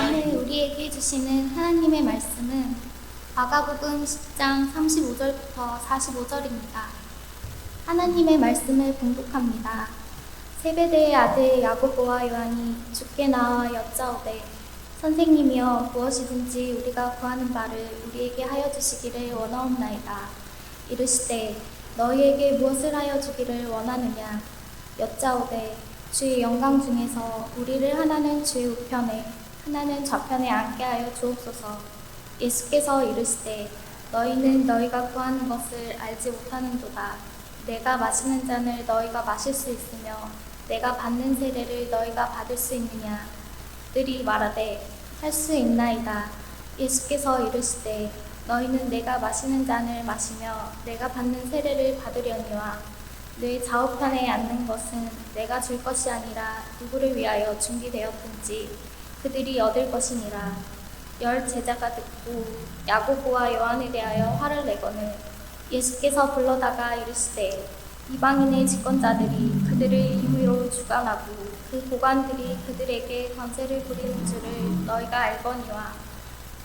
오늘 우리에게 주시는 하나님의 말씀은 마가복음 10장 35절부터 45절입니다. 하나님의 말씀을 봉독합니다. 세베대의 아들 야고보와 요한이 주께 나와 여짜오되 선생님이여 무엇이든지 우리가 구하는 바를 우리에게 하여 주시기를 원하옵나이다. 이르시되 너희에게 무엇을 하여 주기를 원하느냐. 여짜오되 주의 영광 중에서 우리를 하나는 주의 우편에 하나는 좌편에 앉게 하여 주옵소서. 예수께서 이르시되 너희는 너희가 구하는 것을 알지 못하는도다. 내가 마시는 잔을 너희가 마실 수 있으며 내가 받는 세례를 너희가 받을 수 있느냐. 그들이 말하되 할 수 있나이다. 예수께서 이르시되 너희는 내가 마시는 잔을 마시며 내가 받는 세례를 받으려니와 내 좌우편에 앉는 것은 내가 줄 것이 아니라 누구를 위하여 준비되었든지 그들이 얻을 것이니라. 열 제자가 듣고 야고보와 요한에 대하여 화를 내거늘 예수께서 불러다가 이르시되 이방인의 집권자들이 그들을 임의로 주관하고 그 고관들이 그들에게 권세를 부리는 줄을 너희가 알거니와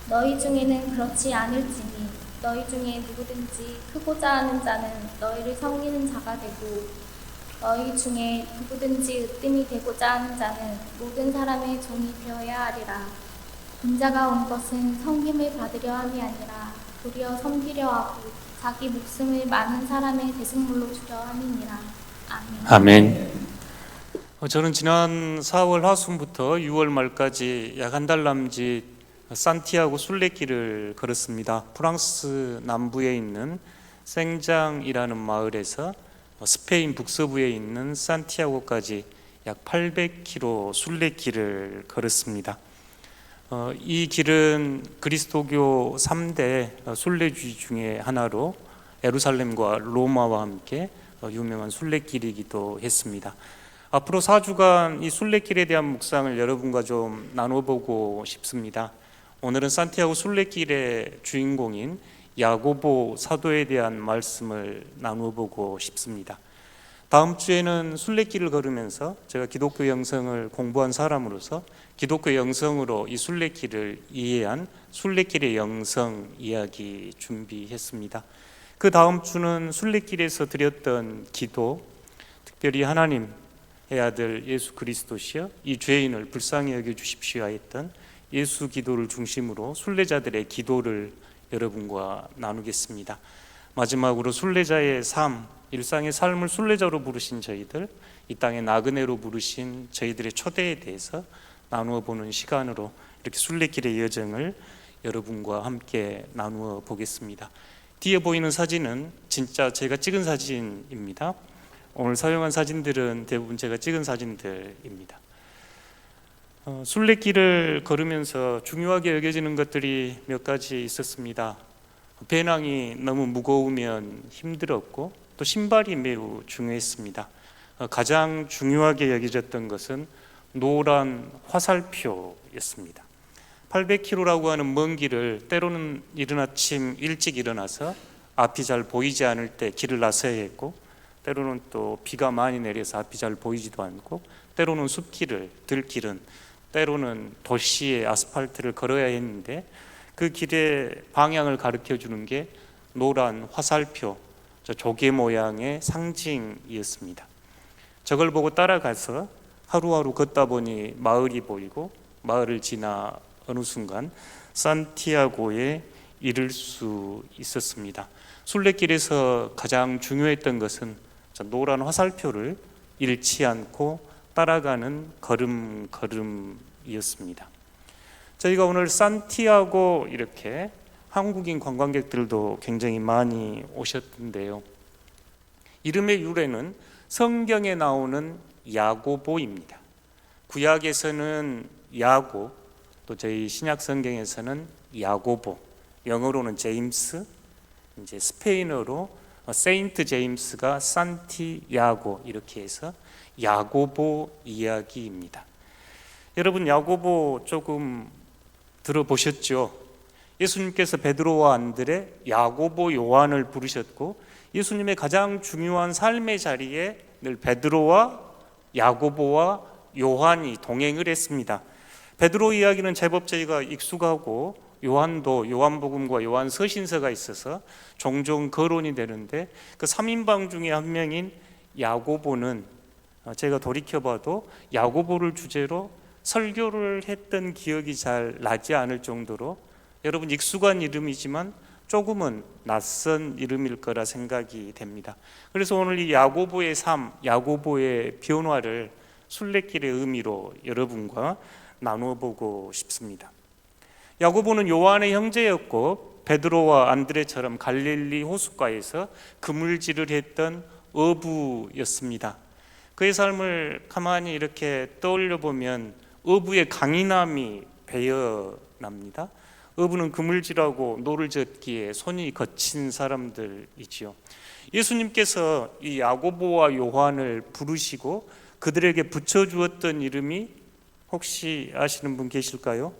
너희 중에는 그렇지 않을지니 너희 중에 누구든지 크고자 하는 자는 너희를 섬기는 자가 되고 너희 중에 누구든지 으뜸이 되고자 하는 자는 모든 사람의 종이 되어야 하리라. 인자가 온 것은 섬김을 받으려 함이 아니라 도리어 섬기려 하고 자기 목숨을 많은 사람의 대속물로 주려 함이니라. 아멘. 아멘. 저는 지난 4월 하순부터 6월 말까지 약 한 달 남짓 산티아고 순례길을 걸었습니다. 프랑스 남부에 있는 생장이라는 마을에서 스페인 북서부에 있는 산티아고까지 약 800km 순례길을 걸었습니다. 이 길은 그리스도교 3대 순례지 중에 하나로 예루살렘과 로마와 함께 유명한 순례길이기도 했습니다. 앞으로 4주간 이 순례길에 대한 묵상을 여러분과 좀 나눠보고 싶습니다. 오늘은 산티아고 순례길의 주인공인 야고보 사도에 대한 말씀을 나눠보고 싶습니다. 다음 주에는 순례길을 걸으면서 제가 기독교 영성을 공부한 사람으로서 기독교 영성으로 이 순례길을 이해한 순례길의 영성 이야기 준비했습니다. 그 다음 주는 순례길에서 드렸던 기도, 특별히 하나님의 아들 예수 그리스도시여 이 죄인을 불쌍히 여겨주십시오 했던 예수 기도를 중심으로 순례자들의 기도를 여러분과 나누겠습니다. 마지막으로 순례자의 삶, 일상의 삶을 순례자로 부르신 저희들, 이 땅의 나그네로 부르신 저희들의 초대에 대해서 나누어 보는 시간으로 이렇게 순례길의 여정을 여러분과 함께 나누어 보겠습니다. 뒤에 보이는 사진은 진짜 제가 찍은 사진입니다. 오늘 사용한 사진들은 대부분 제가 찍은 사진들입니다. 순례길을 걸으면서 중요하게 여겨지는 것들이 몇 가지 있었습니다. 배낭이 너무 무거우면 힘들었고 또 신발이 매우 중요했습니다. 가장 중요하게 여겨졌던 것은 노란 화살표였습니다. 800km라고 하는 먼 길을 때로는 이른 아침 일찍 일어나서 앞이 잘 보이지 않을 때 길을 나서야 했고, 때로는 또 비가 많이 내려서 앞이 잘 보이지도 않고, 때로는 숲길을, 들길은 때로는 도시의 아스팔트를 걸어야 했는데 그 길의 방향을 가르쳐 주는 게 노란 화살표, 저 조개 모양의 상징이었습니다. 저걸 보고 따라가서 하루하루 걷다 보니 마을이 보이고 마을을 지나 어느 순간 산티아고에 이를 수 있었습니다. 순례길에서 가장 중요했던 것은 노란 화살표를 잃지 않고 따라가는 걸음이었습니다. 저희가 오늘 산티아고 이렇게 한국인 관광객들도 굉장히 많이 오셨는데요. 이름의 유래는 성경에 나오는 야고보입니다. 구약에서는 야고, 또 저희 신약 성경에서는 야고보, 영어로는 제임스, 이제 스페인어로 세인트 제임스가 산티야고 이렇게 해서 야고보 이야기입니다. 여러분 야고보 조금 들어보셨죠? 예수님께서 베드로와 안드레, 야고보, 요한을 부르셨고 예수님의 가장 중요한 삶의 자리에 늘 베드로와 야고보와 요한이 동행을 했습니다. 베드로 이야기는 제법 저희가 익숙하고 요한도 요한복음과 요한 서신서가 있어서 종종 거론이 되는데 그 3인방 중에 한 명인 야고보는 제가 돌이켜봐도 야고보를 주제로 설교를 했던 기억이 잘 나지 않을 정도로 여러분 익숙한 이름이지만 조금은 낯선 이름일 거라 생각이 됩니다. 그래서 오늘 이 야고보의 삶, 야고보의 변화를 순례길의 의미로 여러분과 나눠보고 싶습니다. 야고보는 요한의 형제였고 베드로와 안드레처럼 갈릴리 호숫가에서 그물질을 했던 어부였습니다. 그의 삶을 가만히 이렇게 떠올려 보면 어부의 강인함이 배어납니다. 어부는 그물질하고 노를 젓기에 손이 거친 사람들이지요. 예수님께서 이 야고보와 요한을 부르시고 그들에게 붙여주었던 이름이 혹시 아시는 분 계실까요?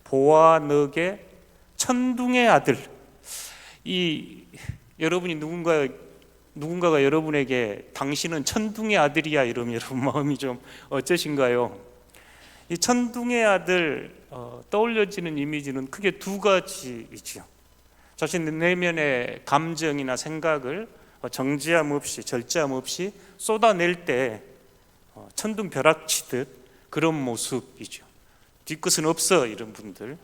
보아너게 천둥의 아들. 여러분이 누군가가 여러분에게 당신은 천둥의 아들이야 이러면 여러분 마음이 좀 어떠신가요? 이 천둥의 아들 떠올려지는 이미지는 크게 두 가지이죠. 자신의 내면의 감정이나 생각을 정지함 없이 절제함 없이 쏟아낼 때 천둥 벼락치듯 그런 모습이죠. 뒤끝은 없어 이런 분들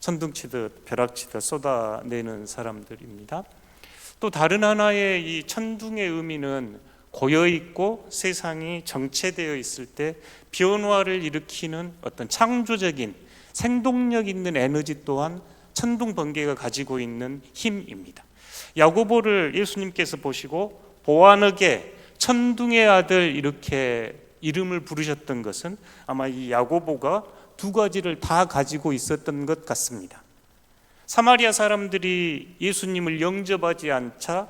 천둥치듯 벼락치듯 쏟아내는 사람들입니다. 또 다른 하나의 이 천둥의 의미는 고여있고 세상이 정체되어 있을 때 변화를 일으키는 어떤 창조적인 생동력 있는 에너지 또한 천둥 번개가 가지고 있는 힘입니다. 야고보를 예수님께서 보시고 보아너게 천둥의 아들 이렇게 이름을 부르셨던 것은 아마 이 야고보가 두 가지를 다 가지고 있었던 것 같습니다. 사마리아 사람들이 예수님을 영접하지 않자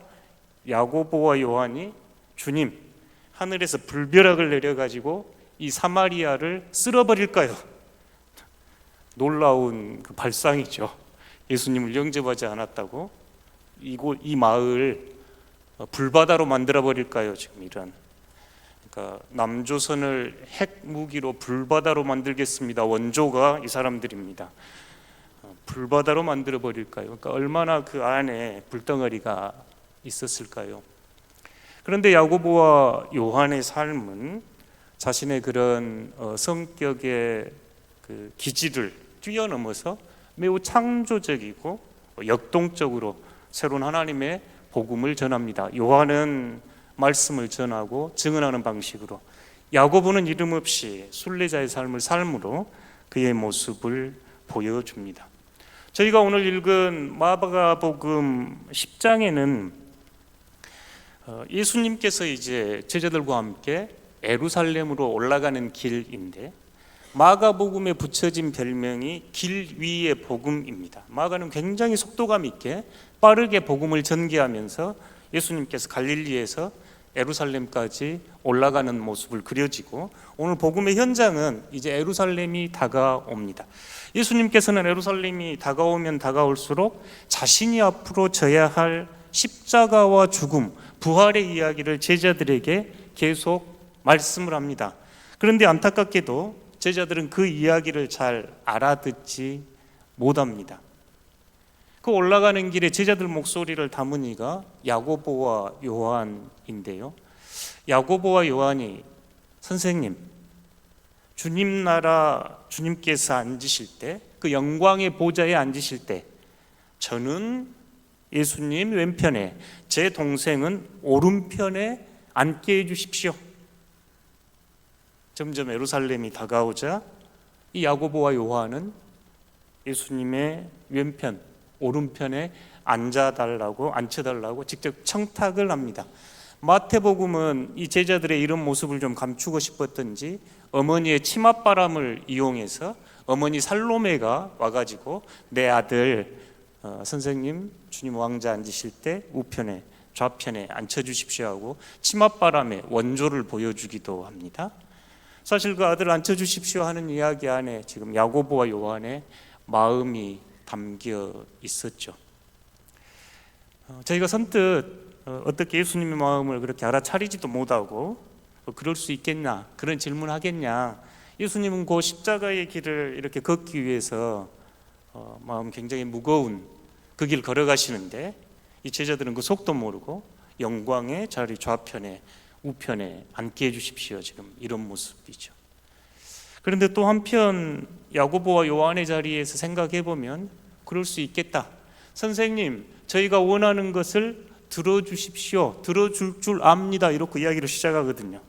야고보와 요한이 주님, 하늘에서 불벼락을 내려가지고 이 사마리아를 쓸어버릴까요? 놀라운 그 발상이죠. 예수님을 영접하지 않았다고 이 마을 불바다로 만들어 버릴까요? 지금 이런 그러니까 남조선을 핵무기로 불바다로 만들겠습니다. 원조가 이 사람들입니다. 불바다로 만들어 버릴까요? 그러니까 얼마나 그 안에 불덩어리가 있었을까요? 그런데 야고보와 요한의 삶은 자신의 그런 성격의 그 기질을 뛰어넘어서 매우 창조적이고 역동적으로 새로운 하나님의 복음을 전합니다. 요한은 말씀을 전하고 증언하는 방식으로, 야고보는 이름 없이 순례자의 삶을 삶으로 그의 모습을 보여줍니다. 저희가 오늘 읽은 마가복음 10장에는 예수님께서 이제 제자들과 함께 예루살렘으로 올라가는 길인데 마가복음에 붙여진 별명이 길 위의 복음입니다. 마가는 굉장히 속도감 있게 빠르게 복음을 전개하면서 예수님께서 갈릴리에서 예루살렘까지 올라가는 모습을 그려지고, 오늘 복음의 현장은 이제 예루살렘이 다가옵니다. 예수님께서는 예루살렘이 다가오면 다가올수록 자신이 앞으로 져야 할 십자가와 죽음, 부활의 이야기를 제자들에게 계속 말씀을 합니다. 그런데 안타깝게도 제자들은 그 이야기를 잘 알아듣지 못합니다. 그 올라가는 길에 제자들 목소리를 담은 이가 야고보와 요한인데요. 야고보와 요한이 선생님, 주님 나라 주님께서 앉으실 때, 그 영광의 보좌에 앉으실 때 저는 예수님 왼편에, 제 동생은 오른편에 앉게 해주십시오. 점점 예루살렘이 다가오자 이 야고보와 요한은 예수님의 왼편, 오른편에 앉혀달라고 직접 청탁을 합니다. 마태복음은 이 제자들의 이런 모습을 좀 감추고 싶었던지 어머니의 치맛바람을 이용해서 어머니 살로메가 와가지고 내 아들 선생님 주님 왕자 앉으실 때 우편에 좌편에 앉혀주십시오 하고 치맛바람의 원조를 보여주기도 합니다. 사실 그 아들 앉혀주십시오 하는 이야기 안에 지금 야고보와 요한의 마음이 담겨 있었죠. 저희가 선뜻 어떻게 예수님의 마음을 그렇게 알아차리지도 못하고 그럴 수 있겠냐, 그런 질문하겠냐. 예수님은 그 십자가의 길을 이렇게 걷기 위해서 마음 굉장히 무거운 그 길 걸어가시는데, 이 제자들은 그 속도 모르고 영광의 자리 좌편에 우편에 앉게 해주십시오, 지금 이런 모습이죠. 그런데 또 한편 야고보와 요한의 자리에서 생각해 보면 그럴 수 있겠다. 선생님, 저희가 원하는 것을 들어주십시오. 들어줄 줄 압니다. 이렇게 이야기를 시작하거든요.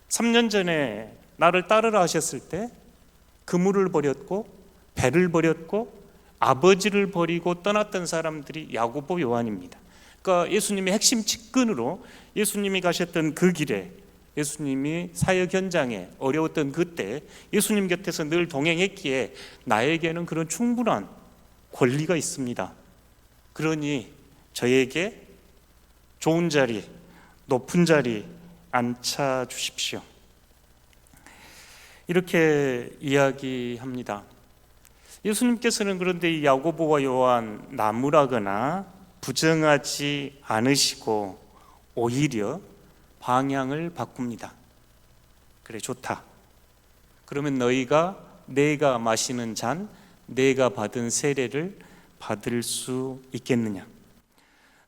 3년 전에 나를 따르라 하셨을 때 그물을 버렸고 배를 버렸고 아버지를 버리고 떠났던 사람들이 야고보, 요한입니다. 그러니까 예수님의 핵심 측근으로 예수님이 가셨던 그 길에, 예수님이 사역 현장에 어려웠던 그때 예수님 곁에서 늘 동행했기에 나에게는 그런 충분한 권리가 있습니다. 그러니 저에게 좋은 자리, 높은 자리 앉혀 주십시오. 이렇게 이야기합니다. 예수님께서는 그런데 이 야고보와 요한 나무라거나 부정하지 않으시고 오히려 방향을 바꿉니다. 그래, 좋다. 그러면 너희가 내가 마시는 잔, 내가 받은 세례를 받을 수 있겠느냐?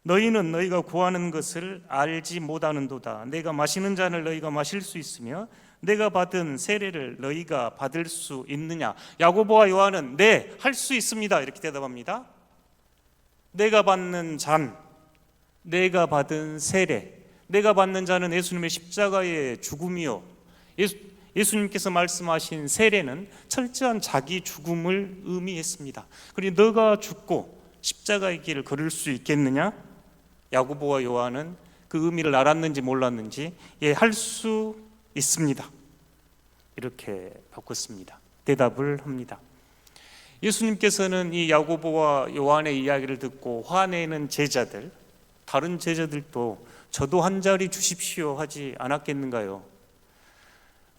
너희는 너희가 구하는 것을 알지 못하는도다. 내가 마시는 잔을 너희가 마실 수 있으며 내가 받은 세례를 너희가 받을 수 있느냐? 야고보와 요한은 네, 할 수 있습니다. 이렇게 대답합니다. 내가 받는 잔, 내가 받은 세례, 내가 받는 자는 예수님의 십자가의 죽음이요, 예수님께서 말씀하신 세례는 철저한 자기 죽음을 의미했습니다. 그리고 너가 죽고 십자가의 길을 걸을 수 있겠느냐? 야고보와 요한은 그 의미를 알았는지 몰랐는지 할 수 있습니다. 이렇게 바꿨습니다. 대답을 합니다. 예수님께서는 이 야고보와 요한의 이야기를 듣고 화내는 제자들, 다른 제자들도 저도 한 자리 주십시오 하지 않았겠는가요?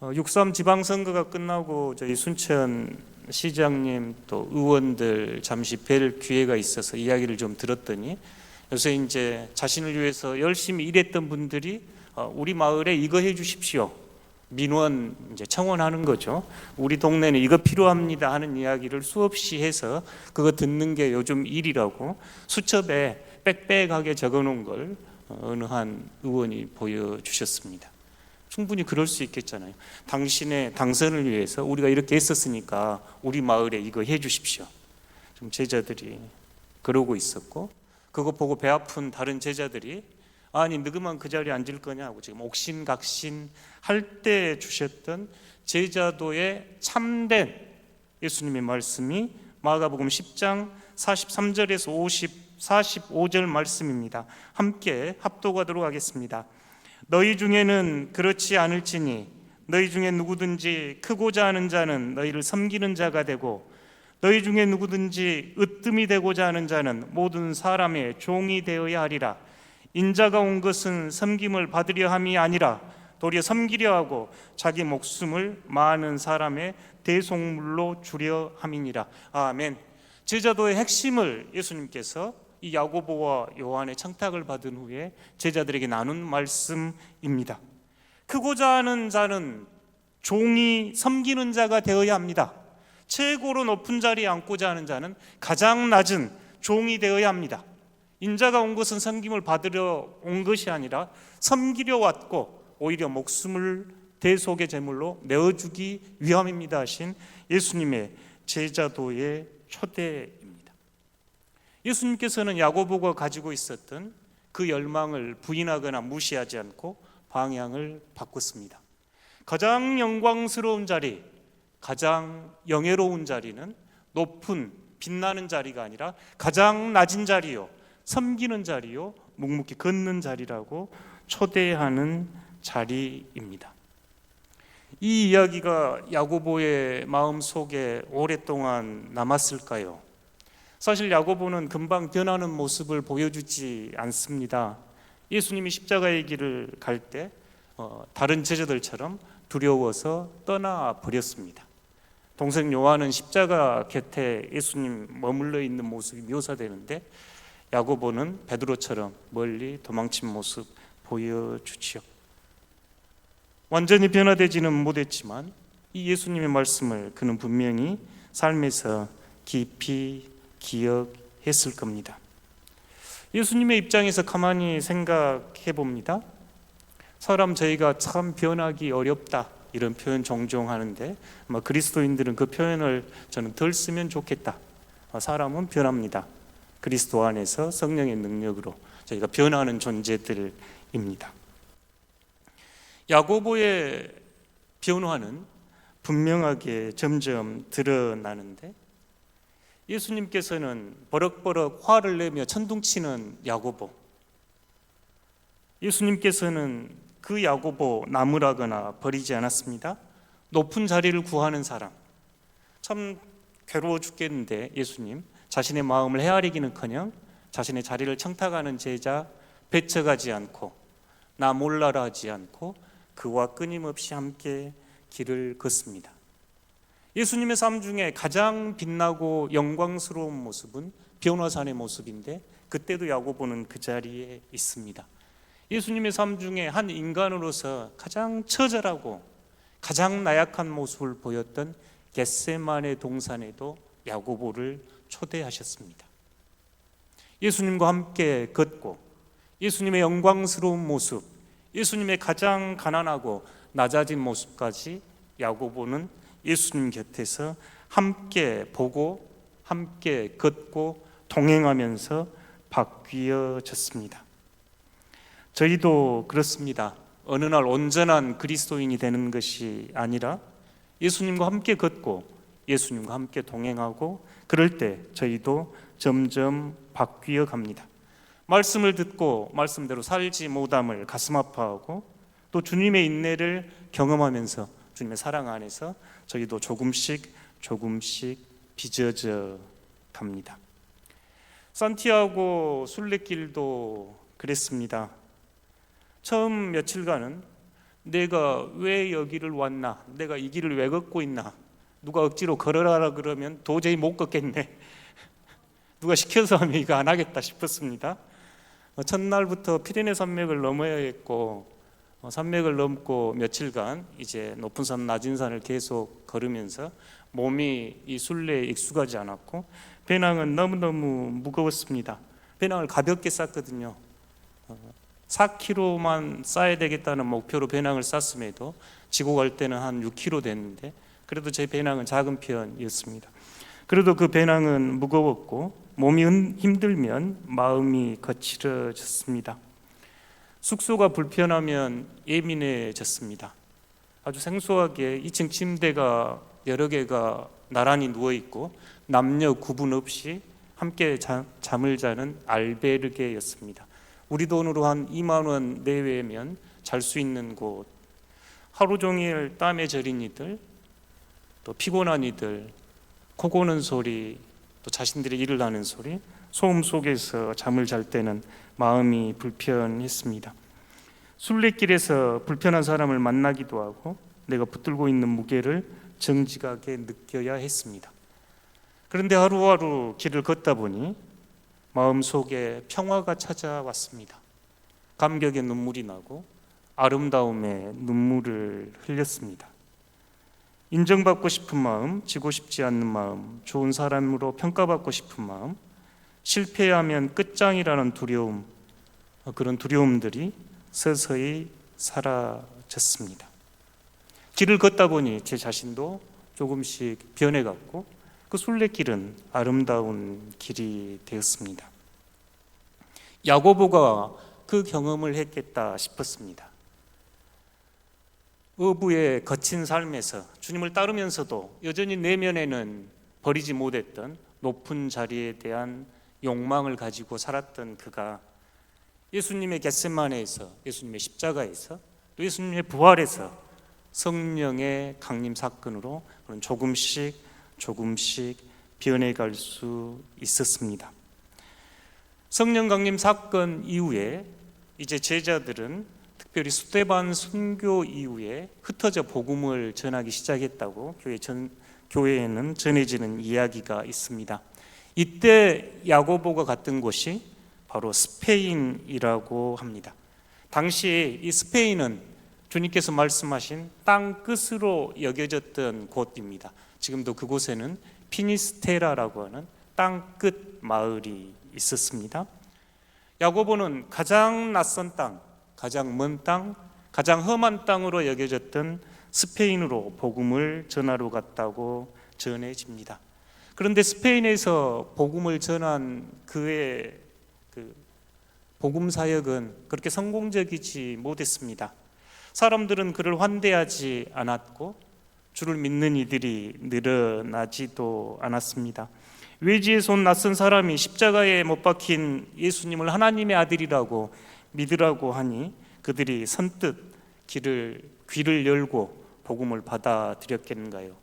6.3 지방선거가 끝나고 저희 순천 시장님 또 의원들 잠시 뵐 기회가 있어서 이야기를 좀 들었더니 요새 이제 자신을 위해서 열심히 일했던 분들이 우리 마을에 이거 해 주십시오, 민원 이제 청원하는 거죠. 우리 동네는 이거 필요합니다 하는 이야기를 수없이 해서 그거 듣는 게 요즘 일이라고 수첩에 빽빽하게 적어놓은 걸 어느 한 의원이 보여주셨습니다. 충분히 그럴 수 있겠잖아요. 당신의 당선을 위해서 우리가 이렇게 했었으니까 우리 마을에 이거 해 주십시오. 좀 제자들이 그러고 있었고, 그거 보고 배 아픈 다른 제자들이 아니 너그만 그 자리에 앉을 거냐고 지금 옥신각신 할 때 주셨던 제자도의 참된 예수님의 말씀이 마가복음 10장 43절에서 45절 말씀입니다. 함께 합독하도록 하겠습니다. 너희 중에는 그렇지 않을지니 너희 중에 누구든지 크고자 하는 자는 너희를 섬기는 자가 되고 너희 중에 누구든지 으뜸이 되고자 하는 자는 모든 사람의 종이 되어야 하리라. 인자가 온 것은 섬김을 받으려 함이 아니라 도리어 섬기려 하고 자기 목숨을 많은 사람의 대속물로 주려 함이니라. 아멘. 제자도의 핵심을 예수님께서 이 야고보와 요한의 청탁을 받은 후에 제자들에게 나눈 말씀입니다. 크고자 하는 자는 종이 섬기는 자가 되어야 합니다. 최고로 높은 자리에 앉고자 하는 자는 가장 낮은 종이 되어야 합니다. 인자가 온 것은 섬김을 받으려 온 것이 아니라 섬기려 왔고 오히려 목숨을 대속의 제물로 내어주기 위함입니다 하신 예수님의 제자도의 초대입니다. 예수님께서는 야고보가 가지고 있었던 그 열망을 부인하거나 무시하지 않고 방향을 바꿨습니다. 가장 영광스러운 자리, 가장 영예로운 자리는 높은 빛나는 자리가 아니라 가장 낮은 자리요, 섬기는 자리요, 묵묵히 걷는 자리라고 초대하는 자리입니다. 이 이야기가 야고보의 마음속에 오랫동안 남았을까요? 사실 야고보는 금방 변하는 모습을 보여주지 않습니다. 예수님이 십자가의 길을 갈 때 다른 제자들처럼 두려워서 떠나버렸습니다. 동생 요한은 십자가 곁에 예수님 머물러 있는 모습이 묘사되는데 야고보는 베드로처럼 멀리 도망친 모습 보여주지요. 완전히 변화되지는 못했지만 이 예수님의 말씀을 그는 분명히 삶에서 깊이 기억했을 겁니다. 예수님의 입장에서 가만히 생각해 봅니다. 사람 저희가 참 변하기 어렵다 이런 표현 종종 하는데 아마 그리스도인들은 그 표현을 저는 덜 쓰면 좋겠다. 사람은 변합니다. 그리스도 안에서 성령의 능력으로 저희가 변하는 존재들입니다. 야고보의 변화는 분명하게 점점 드러나는데 예수님께서는 버럭버럭 화를 내며 천둥치는 야고보, 예수님께서는 그 야고보 나무라거나 버리지 않았습니다. 높은 자리를 구하는 사람, 참 괴로워 죽겠는데 예수님 자신의 마음을 헤아리기는커녕 자신의 자리를 청탁하는 제자 배척하지 않고 나 몰라라 하지 않고 그와 끊임없이 함께 길을 걷습니다. 예수님의 삶 중에 가장 빛나고 영광스러운 모습은 변화산의 모습인데 그때도 야고보는 그 자리에 있습니다. 예수님의 삶 중에 한 인간으로서 가장 처절하고 가장 나약한 모습을 보였던 겟세마네 동산에도 야고보를 초대하셨습니다. 예수님과 함께 걷고 예수님의 영광스러운 모습, 예수님의 가장 가난하고 낮아진 모습까지 야고보는 예수님 곁에서 함께 보고 함께 걷고 동행하면서 바뀌어졌습니다. 저희도 그렇습니다. 어느 날 온전한 그리스도인이 되는 것이 아니라 예수님과 함께 걷고 예수님과 함께 동행하고 그럴 때 저희도 점점 바뀌어 갑니다. 말씀을 듣고 말씀대로 살지 못함을 가슴 아파하고 또 주님의 인내를 경험하면서 주님의 사랑 안에서 저희도 조금씩 빚어져 갑니다. 산티아고 순례길도 그랬습니다. 처음 며칠간은 내가 왜 여기를 왔나, 내가 이 길을 왜 걷고 있나, 누가 억지로 걸어라 그러면 도저히 못 걷겠네, 누가 시켜서 하면 이거 안 하겠다 싶었습니다. 첫날부터 피레네 산맥을 넘어야 했고 산맥을 넘고 며칠간 이제 높은 산 낮은 산을 계속 걸으면서 몸이 이 순례에 익숙하지 않았고 배낭은 너무너무 무거웠습니다. 배낭을 가볍게 쌌거든요. 4kg만 싸야 되겠다는 목표로 배낭을 쌌음에도 지고 갈 때는 한 6kg 됐는데 그래도 제 배낭은 작은 편이었습니다. 그래도 그 배낭은 무거웠고 몸이 힘들면 마음이 거칠어졌습니다. 숙소가 불편하면 예민해졌습니다. 아주 생소하게 2층 침대가 여러 개가 나란히 누워있고 남녀 구분 없이 함께 잠을 자는 알베르게였습니다. 우리 돈으로 한 2만 원 내외면 잘 수 있는 곳, 하루 종일 땀에 절인 이들, 또 피곤한 이들, 코 고는 소리, 또 자신들의 일을 하는 소리, 소음 속에서 잠을 잘 때는 마음이 불편했습니다. 순례길에서 불편한 사람을 만나기도 하고 내가 붙들고 있는 무게를 정직하게 느껴야 했습니다. 그런데 하루하루 길을 걷다 보니 마음속에 평화가 찾아왔습니다. 감격의 눈물이 나고 아름다움에 눈물을 흘렸습니다. 인정받고 싶은 마음, 지고 싶지 않는 마음, 좋은 사람으로 평가받고 싶은 마음, 실패하면 끝장이라는 두려움, 그런 두려움들이 서서히 사라졌습니다. 길을 걷다 보니 제 자신도 조금씩 변해갔고 그 순례길은 아름다운 길이 되었습니다. 야고보가 그 경험을 했겠다 싶었습니다. 어부의 거친 삶에서 주님을 따르면서도 여전히 내면에는 버리지 못했던 높은 자리에 대한 욕망을 가지고 살았던 그가 예수님의 겟세마네에서, 예수님의 십자가에서, 또 예수님의 부활에서 성령의 강림 사건으로 조금씩 변해갈 수 있었습니다. 성령 강림 사건 이후에 이제 제자들은 특별히 스데반 순교 이후에 흩어져 복음을 전하기 시작했다고 교회에는 전해지는 이야기가 있습니다. 이때 야고보가 갔던 곳이 바로 스페인이라고 합니다. 당시 이 스페인은 주님께서 말씀하신 땅 끝으로 여겨졌던 곳입니다. 지금도 그곳에는 피니스테라라고 하는 땅 끝 마을이 있었습니다. 야고보는 가장 낯선 땅, 가장 먼 땅, 가장 험한 땅으로 여겨졌던 스페인으로 복음을 전하러 갔다고 전해집니다. 그런데 스페인에서 복음을 전한 그의 복음 사역은 그렇게 성공적이지 못했습니다. 사람들은 그를 환대하지 않았고 주를 믿는 이들이 늘어나지도 않았습니다. 외지에서 온 낯선 사람이 십자가에 못 박힌 예수님을 하나님의 아들이라고 믿으라고 하니 그들이 선뜻 귀를 열고 복음을 받아들였겠는가요?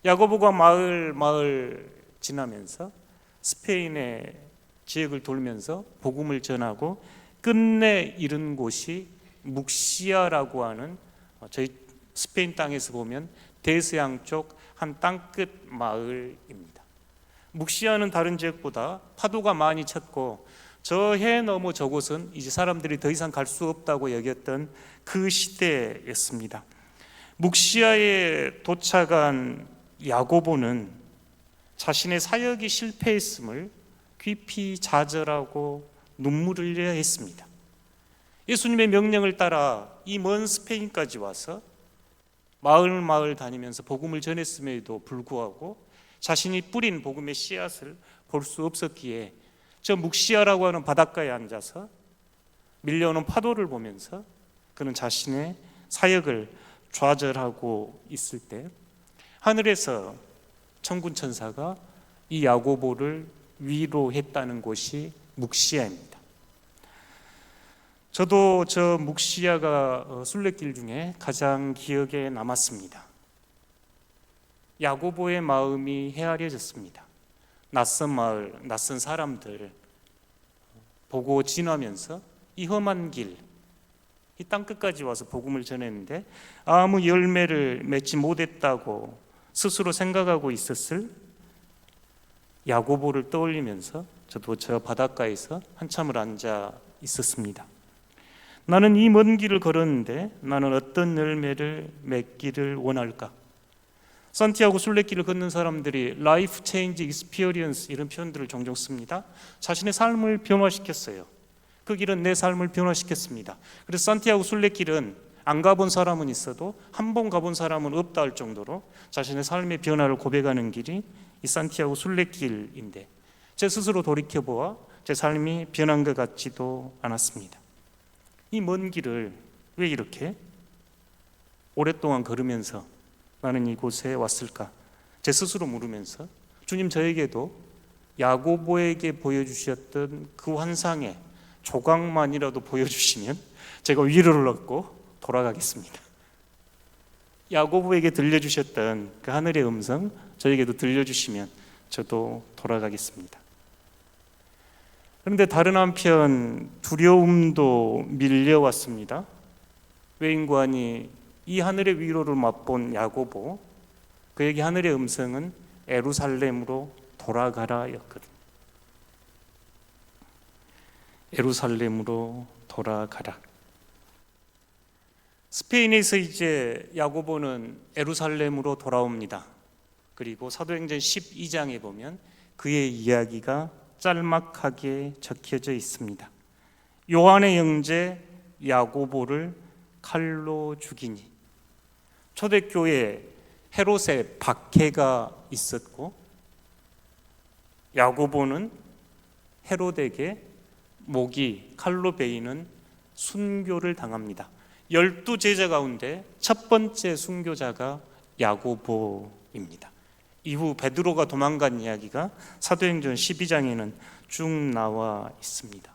야고보가 마을 지나면서 스페인의 지역을 돌면서 복음을 전하고 끝내 이른 곳이 묵시아라고 하는 저희 스페인 땅에서 보면 대서양 쪽 한 땅끝 마을입니다. 묵시아는 다른 지역보다 파도가 많이 쳤고 저 해 너머 저곳은 이제 사람들이 더 이상 갈 수 없다고 여겼던 그 시대였습니다. 묵시아에 도착한 야고보는 자신의 사역이 실패했음을 깊이 좌절하고 눈물을 흘려야 했습니다. 예수님의 명령을 따라 이 먼 스페인까지 와서 마을 다니면서 복음을 전했음에도 불구하고 자신이 뿌린 복음의 씨앗을 볼 수 없었기에 저 묵시아라고 하는 바닷가에 앉아서 밀려오는 파도를 보면서 그는 자신의 사역을 좌절하고 있을 때 하늘에서 천군 천사가 이 야고보를 위로했다는 곳이 묵시아입니다. 저도 저 묵시아가 순례길 중에 가장 기억에 남았습니다. 야고보의 마음이 헤아려졌습니다. 낯선 마을, 낯선 사람들 보고 지나면서 이 험한 길, 이 땅끝까지 와서 복음을 전했는데 아무 열매를 맺지 못했다고 스스로 생각하고 있었을 야고보를 떠올리면서 저도 저 바닷가에서 한참을 앉아 있었습니다. 나는 이 먼 길을 걸었는데 나는 어떤 열매를 맺기를 원할까? 산티아고 순례길을 걷는 사람들이 라이프 체인지 익스피리언스 이런 표현들을 종종 씁니다. 자신의 삶을 변화시켰어요. 그 길은 내 삶을 변화시켰습니다. 그래서 산티아고 순례길은 안 가본 사람은 있어도 한 번 가본 사람은 없다 할 정도로 자신의 삶의 변화를 고백하는 길이 이 산티아고 순례길인데 제 스스로 돌이켜보아 제 삶이 변한 것 같지도 않았습니다. 이 먼 길을 왜 이렇게 오랫동안 걸으면서 나는 이곳에 왔을까? 제 스스로 물으면서 주님 저에게도 야고보에게 보여주셨던 그 환상의 조각만이라도 보여주시면 제가 위로를 얻고 돌아가겠습니다. 야고보에게 들려주셨던 그 하늘의 음성 저에게도 들려주시면 저도 돌아가겠습니다. 그런데 다른 한편 두려움도 밀려왔습니다. 외인관이 이 하늘의 위로를 맛본 야고보, 그에게 하늘의 음성은 예루살렘으로 돌아가라였거든요. 예루살렘으로 돌아가라. 스페인에서 이제 야고보는 예루살렘으로 돌아옵니다. 그리고 사도행전 12장에 보면 그의 이야기가 짤막하게 적혀져 있습니다. 요한의 형제 야고보를 칼로 죽이니. 초대교회에 헤롯의 박해가 있었고 야고보는 헤롯에게 목이 칼로 베이는 순교를 당합니다. 12제자 가운데 첫 번째 순교자가 야고보입니다. 이후 베드로가 도망간 이야기가 사도행전 12장에는 쭉 나와 있습니다.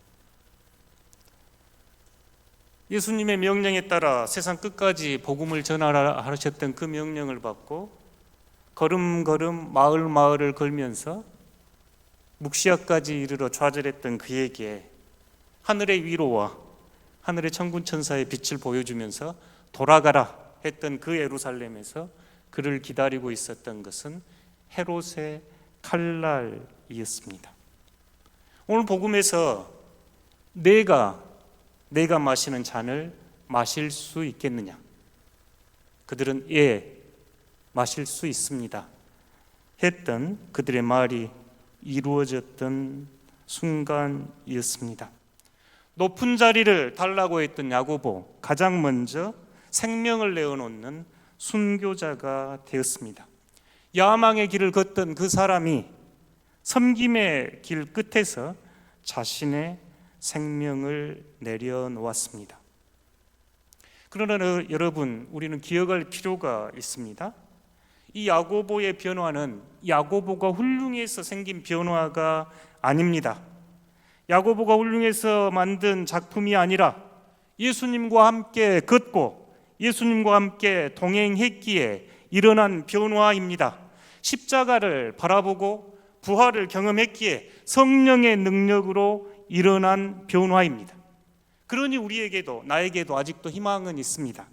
예수님의 명령에 따라 세상 끝까지 복음을 전하라 하셨던 그 명령을 받고 걸음걸음 마을을 걸면서 묵시아까지 이르러 좌절했던 그에게 하늘의 위로와 하늘의 천군 천사의 빛을 보여주면서 돌아가라 했던 그 예루살렘에서 그를 기다리고 있었던 것은 헤롯의 칼날이었습니다. 오늘 복음에서 내가 마시는 잔을 마실 수 있겠느냐? 그들은 마실 수 있습니다 했던 그들의 말이 이루어졌던 순간이었습니다. 높은 자리를 달라고 했던 야고보, 가장 먼저 생명을 내어놓는 순교자가 되었습니다. 야망의 길을 걷던 그 사람이 섬김의 길 끝에서 자신의 생명을 내려놓았습니다. 그러나 여러분, 우리는 기억할 필요가 있습니다. 이 야고보의 변화는 야고보가 훌륭해서 생긴 변화가 아닙니다. 야고보가 훌륭해서 만든 작품이 아니라 예수님과 함께 걷고 예수님과 함께 동행했기에 일어난 변화입니다. 십자가를 바라보고 부활을 경험했기에 성령의 능력으로 일어난 변화입니다. 그러니 우리에게도, 나에게도 아직도 희망은 있습니다.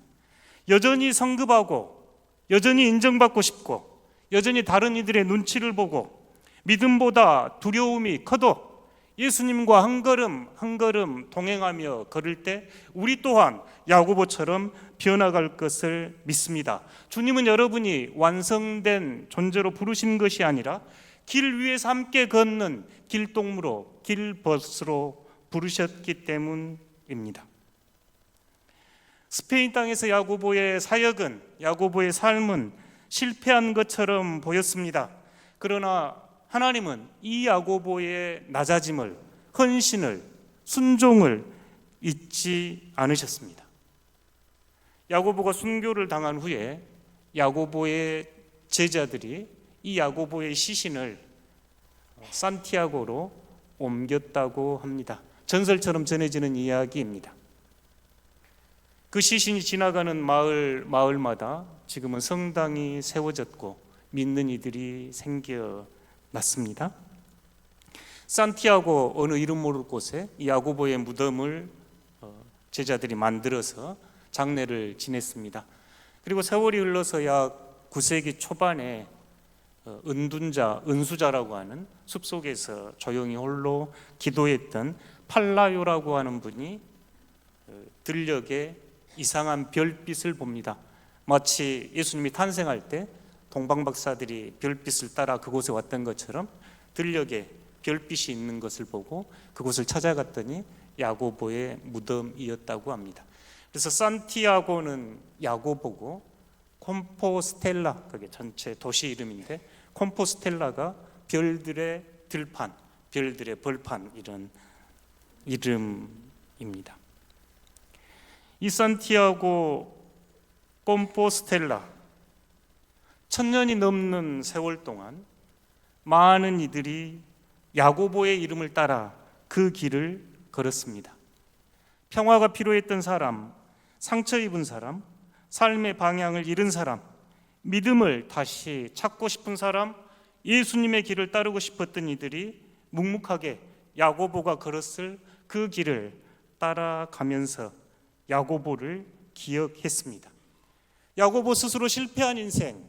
여전히 성급하고 여전히 인정받고 싶고 여전히 다른 이들의 눈치를 보고 믿음보다 두려움이 커도 예수님과 한 걸음 한 걸음 동행하며 걸을 때 우리 또한 야고보처럼 변화갈 것을 믿습니다. 주님은 여러분이 완성된 존재로 부르신 것이 아니라 길 위에서 함께 걷는 길동무로, 길벗으로 부르셨기 때문입니다. 스페인 땅에서 야고보의 사역은, 야고보의 삶은 실패한 것처럼 보였습니다. 그러나 하나님은 이 야고보의 낮아짐을, 헌신을, 순종을 잊지 않으셨습니다. 야고보가 순교를 당한 후에 야고보의 제자들이 이 야고보의 시신을 산티아고로 옮겼다고 합니다. 전설처럼 전해지는 이야기입니다. 그 시신이 지나가는 마을마다 지금은 성당이 세워졌고 믿는 이들이 생겨났습니다. 산티아고 어느 이름 모를 곳에 이 야고보의 무덤을 제자들이 만들어서 장례를 지냈습니다. 그리고 세월이 흘러서 약 9세기 초반에 은수자라고 하는 숲속에서 조용히 홀로 기도했던 팔라요라고 하는 분이 들녘에 이상한 별빛을 봅니다. 마치 예수님이 탄생할 때 동방박사들이 별빛을 따라 그곳에 왔던 것처럼 들녘에 별빛이 있는 것을 보고 그곳을 찾아갔더니 야고보의 무덤이었다고 합니다. 그래서 산티아고는 야고보고 콤포스텔라, 그게 전체 도시 이름인데 콤포스텔라가 별들의 들판, 별들의 벌판 이런 이름입니다. 이 산티아고 콤포스텔라 1000년이 넘는 세월 동안 많은 이들이 야고보의 이름을 따라 그 길을 걸었습니다. 평화가 필요했던 사람, 상처 입은 사람, 삶의 방향을 잃은 사람, 믿음을 다시 찾고 싶은 사람, 예수님의 길을 따르고 싶었던 이들이 묵묵하게 야고보가 걸었을 그 길을 따라가면서 야고보를 기억했습니다. 야고보 스스로 실패한 인생,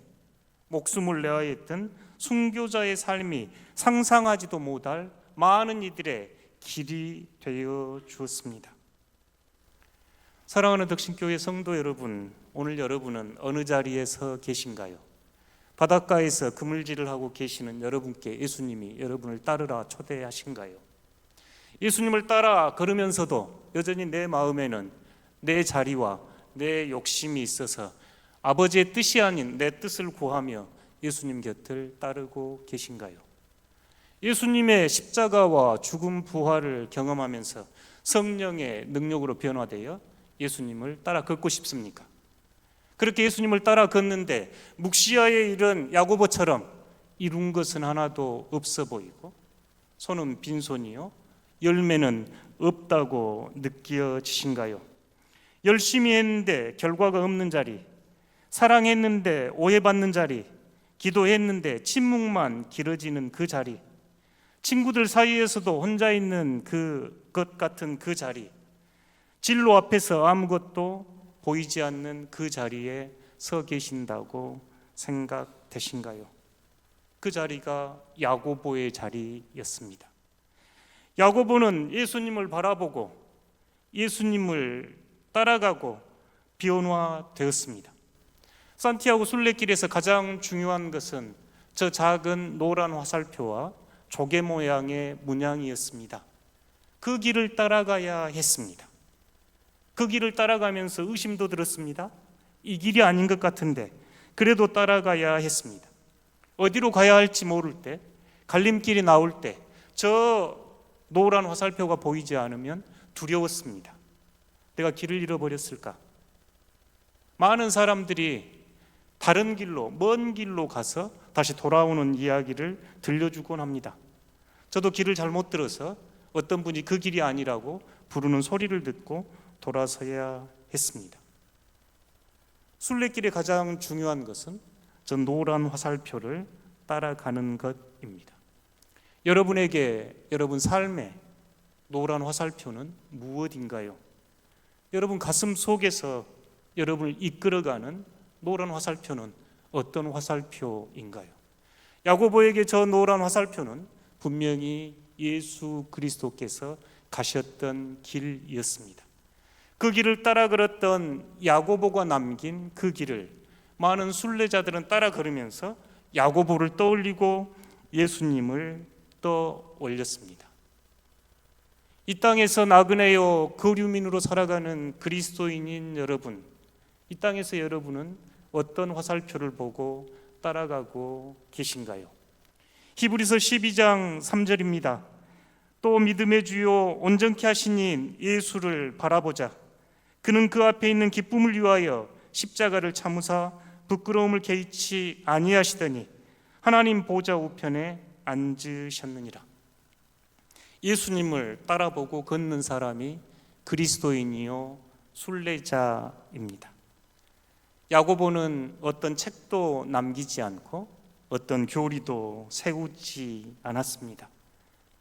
목숨을 내어야 했던 순교자의 삶이 상상하지도 못할 많은 이들의 길이 되어 주었습니다. 사랑하는 덕신교회 성도 여러분, 오늘 여러분은 어느 자리에 서 계신가요? 바닷가에서 그물질을 하고 계시는 여러분께 예수님이 여러분을 따르라 초대하신가요? 예수님을 따라 걸으면서도 여전히 내 마음에는 내 자리와 내 욕심이 있어서 아버지의 뜻이 아닌 내 뜻을 구하며 예수님 곁을 따르고 계신가요? 예수님의 십자가와 죽음 부활을 경험하면서 성령의 능력으로 변화되어 예수님을 따라 걷고 싶습니까? 그렇게 예수님을 따라 걷는데 묵시아에 이른 야고보처럼 이룬 것은 하나도 없어 보이고 손은 빈손이요 열매는 없다고 느껴지신가요? 열심히 했는데 결과가 없는 자리, 사랑했는데 오해받는 자리, 기도했는데 침묵만 길어지는 그 자리, 친구들 사이에서도 혼자 있는 것 같은 그 자리, 진로 앞에서 아무것도 보이지 않는 그 자리에 서 계신다고 생각되신가요? 그 자리가 야고보의 자리였습니다. 야고보는 예수님을 바라보고 예수님을 따라가고 변화되었습니다. 산티아고 순례길에서 가장 중요한 것은 저 작은 노란 화살표와 조개 모양의 문양이었습니다. 그 길을 따라가야 했습니다. 그 길을 따라가면서 의심도 들었습니다. 이 길이 아닌 것 같은데 그래도 따라가야 했습니다. 어디로 가야 할지 모를 때, 갈림길이 나올 때 저 노란 화살표가 보이지 않으면 두려웠습니다. 내가 길을 잃어버렸을까? 많은 사람들이 다른 길로, 먼 길로 가서 다시 돌아오는 이야기를 들려주곤 합니다. 저도 길을 잘못 들어서 어떤 분이 그 길이 아니라고 부르는 소리를 듣고 돌아서야 했습니다. 순례길의 가장 중요한 것은 저 노란 화살표를 따라가는 것입니다. 여러분에게 여러분 삶의 노란 화살표는 무엇인가요? 여러분 가슴 속에서 여러분을 이끌어가는 노란 화살표는 어떤 화살표인가요? 야고보에게 저 노란 화살표는 분명히 예수 그리스도께서 가셨던 길이었습니다. 그 길을 따라 걸었던 야고보가 남긴 그 길을 많은 순례자들은 따라 걸으면서 야고보를 떠올리고 예수님을 떠올렸습니다. 이 땅에서 나그네요 거류민으로 살아가는 그리스도인인 여러분, 이 땅에서 여러분은 어떤 화살표를 보고 따라가고 계신가요? 히브리서 12장 3절입니다. 또 믿음의 주요 온전케 하신 이 예수를 바라보자. 그는 그 앞에 있는 기쁨을 위하여 십자가를 참으사 부끄러움을 개의치 아니하시더니 하나님 보좌 우편에 앉으셨느니라. 예수님을 따라보고 걷는 사람이 그리스도인이요 순례자입니다. 야고보는 어떤 책도 남기지 않고 어떤 교리도 세우지 않았습니다.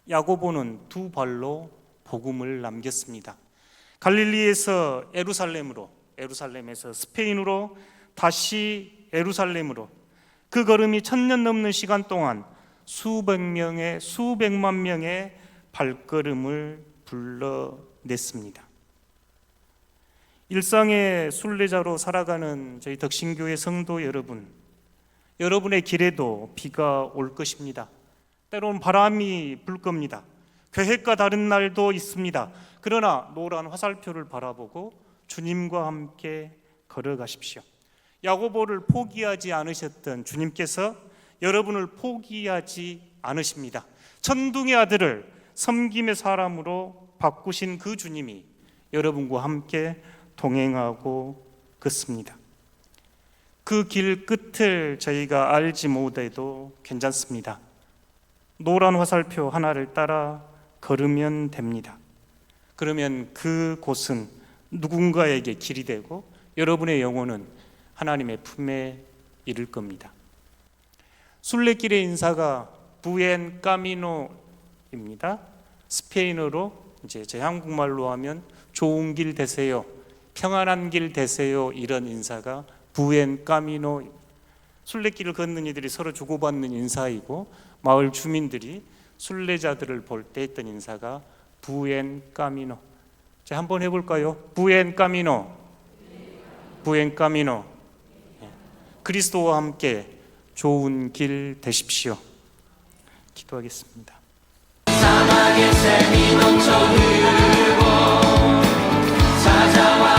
야고보는 두 발로 복음을 남겼습니다. 갈릴리에서 에루살렘에서 스페인으로 다시 에루살렘으로 그 걸음이 1000년 넘는 시간 동안 수백만 명의 발걸음을 불러냈습니다. 일상의 순례자로 살아가는 저희 덕신교회 성도 여러분, 여러분의 길에도 비가 올 것입니다. 때로는 바람이 불 겁니다. 계획과 다른 날도 있습니다. 그러나 노란 화살표를 바라보고 주님과 함께 걸어가십시오. 야고보를 포기하지 않으셨던 주님께서 여러분을 포기하지 않으십니다. 천둥의 아들을 섬김의 사람으로 바꾸신 그 주님이 여러분과 함께 동행하고 걷습니다. 그 길 끝을 저희가 알지 못해도 괜찮습니다. 노란 화살표 하나를 따라 걸으면 됩니다. 그러면 그 곳은 누군가에게 길이 되고 여러분의 영혼은 하나님의 품에 이를 겁니다. 순례길의 인사가 부엔 까미노입니다. 스페인어로 제 한국말로 하면 좋은 길 되세요, 평안한 길 되세요, 이런 인사가 부엔 까미노. 순례길을 걷는 이들이 서로 주고받는 인사이고 마을 주민들이 순례자들을 볼 때 했던 인사가 부엔 까미노. 자, 한번 해볼까요? 부엔 까미노. 부엔 까미노. 그리스도와 함께 좋은 길 되십시오. 기도하겠습니다. 사막의 샘이 넘쳐 흐르고 찾아와